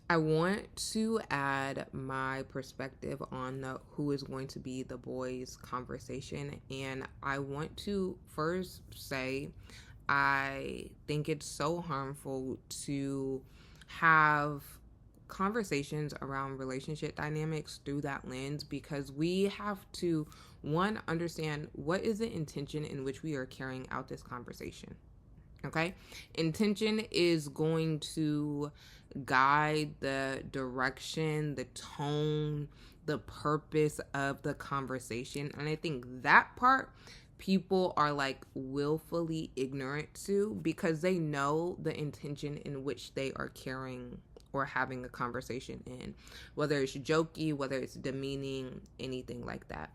I want to add my perspective on who is going to be the boys' conversation. And I want to first say I think it's so harmful to have conversations around relationship dynamics through that lens, because we have to, one, understand what is the intention in which we are carrying out this conversation. Okay? Intention is going to guide the direction, the tone, the purpose of the conversation. And I think that part people are like willfully ignorant to, because they know the intention in which they are carrying or having a conversation in, whether it's jokey, whether it's demeaning, anything like that.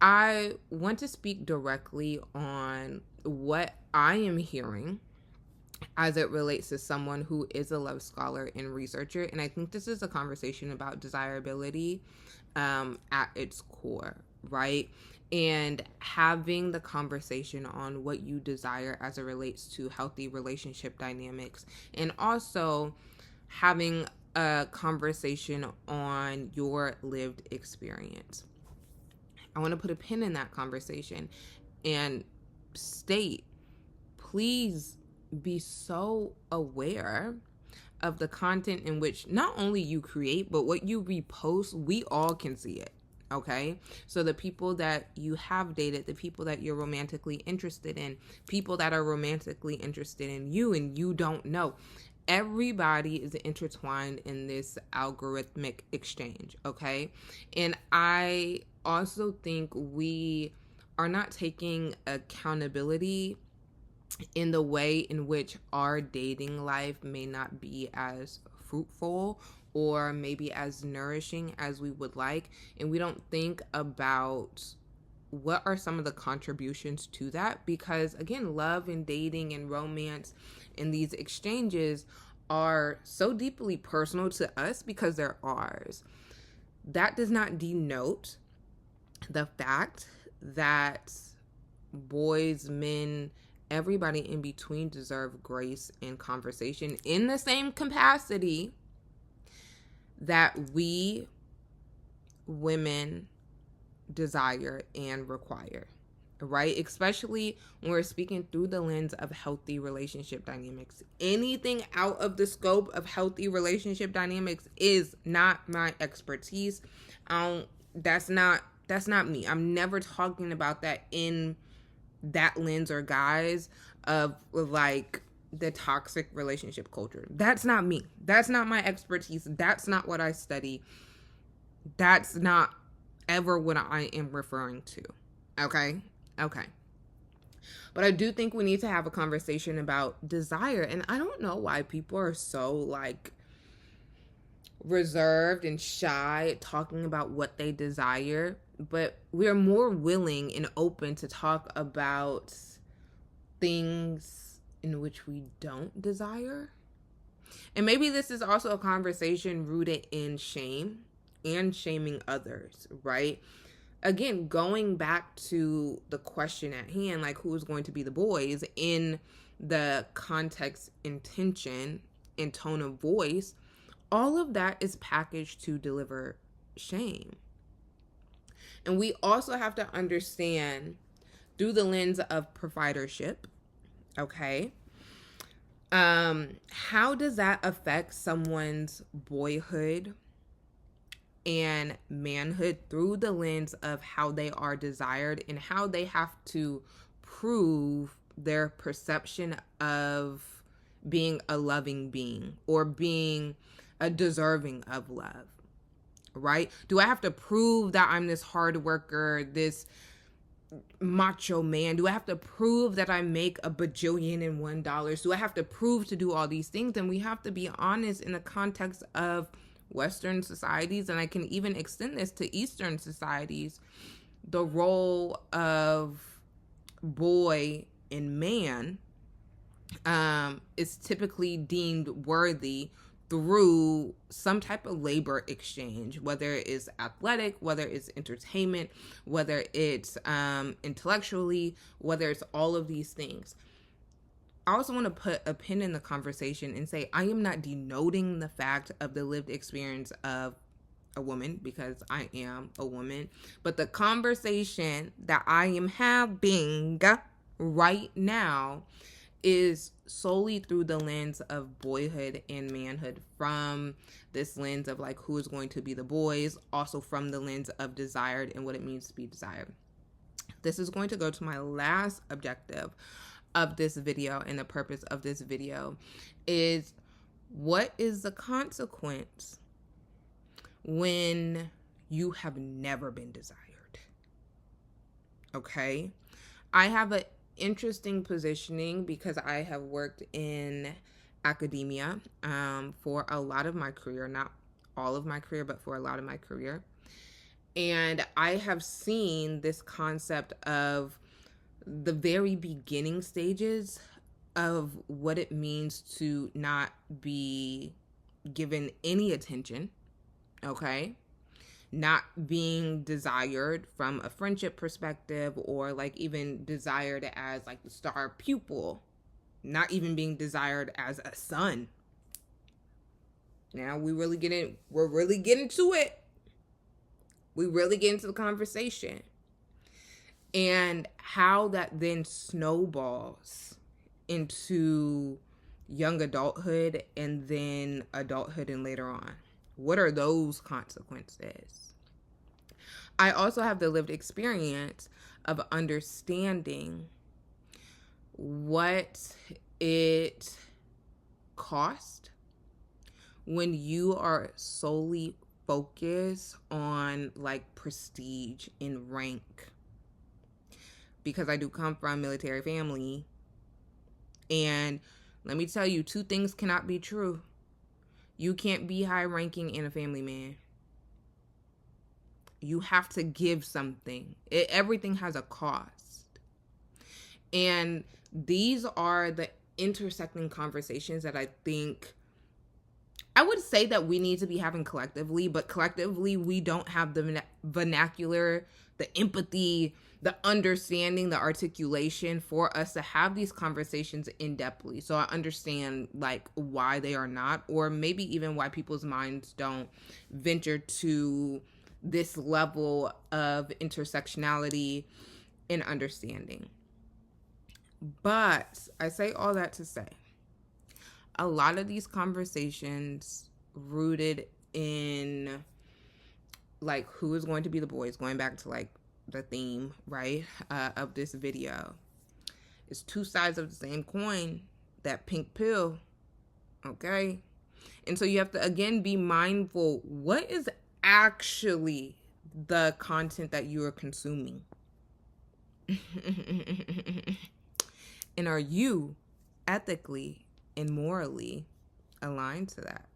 I want to speak directly on what I am hearing as it relates to someone who is a love scholar and researcher. And I think this is a conversation about desirability at its core, right? And having the conversation on what you desire as it relates to healthy relationship dynamics, and also having a conversation on your lived experience. I want to put a pin in that conversation and state, please be so aware of the content in which not only you create, but what you repost. We all can see it. Okay? So the people that you have dated, the people that you're romantically interested in, people that are romantically interested in you and you don't know, everybody is intertwined in this algorithmic exchange. Okay? And I also think we are not taking accountability in the way in which our dating life may not be as fruitful or maybe as nourishing as we would like. And we don't think about what are some of the contributions to that, because again, love and dating and romance and these exchanges are so deeply personal to us because they're ours. That does not denote the fact that boys, men, everybody in between deserve grace and conversation in the same capacity that we women desire and require, right? Especially when we're speaking through the lens of healthy relationship dynamics. Anything out of the scope of healthy relationship dynamics is not my expertise. That's not me. I'm never talking about that in that lens or guise of like the toxic relationship culture. That's not me. That's not my expertise. That's not what I study. That's not ever what I am referring to. Okay? Okay. But I do think we need to have a conversation about desire. And I don't know why people are so like reserved and shy talking about what they desire, but we're more willing and open to talk about things in which we don't desire. And maybe this is also a conversation rooted in shame and shaming others, right? Again, going back to the question at hand, like who's going to be the boys in the context, intention, and tone of voice, all of that is packaged to deliver shame. And we also have to understand through the lens of providership, okay? How does that affect someone's boyhood and manhood through the lens of how they are desired and how they have to prove their perception of being a loving being or being a deserving of love, right? Do I have to prove that I'm this hard worker, this macho man? Do I have to prove that I make $1,000,000,001? Do I have to prove to do all these things? And we have to be honest in the context of Western societies, and I can even extend this to Eastern societies. The role of boy and man is typically deemed worthy through some type of labor exchange, whether it's athletic, whether it's entertainment, whether it's intellectually, whether it's all of these things. I also want to put a pin in the conversation and say I am not denoting the fact of the lived experience of a woman, because I am a woman, but the conversation that I am having right now is solely through the lens of boyhood and manhood, from this lens of like who is going to be the boys, also from the lens of desired and what it means to be desired. This is going to go to my last objective of this video, and the purpose of this video is, what is the consequence when you have never been desired? Okay, I have an interesting positioning because I have worked in academia for a lot of my career, not all of my career, but for a lot of my career. And I have seen this concept of the very beginning stages of what it means to not be given any attention, okay? Not being desired from a friendship perspective, or like even desired as like the star pupil, not even being desired as a son. Now we're really getting to it. We really get into the conversation. And how that then snowballs into young adulthood and then adulthood and later on. What are those consequences? I also have the lived experience of understanding what it cost when you are solely focused on like prestige and rank. Because I do come from a military family, and let me tell you, two things cannot be true. You can't be high ranking and a family man. You have to give something. Everything has a cost. And these are the intersecting conversations that I think, I would say that we need to be having collectively, but collectively we don't have the vernacular, the empathy, the understanding, the articulation for us to have these conversations in depthly. So I understand like why they are not, or maybe even why people's minds don't venture to this level of intersectionality and understanding. But I say all that to say, a lot of these conversations rooted in like who is going to be the boys, going back to like the theme, right, of this video. It's two sides of the same coin, that pink pill, okay? And so you have to, again, be mindful, what is actually the content that you are consuming? And are you ethically and morally aligned to that?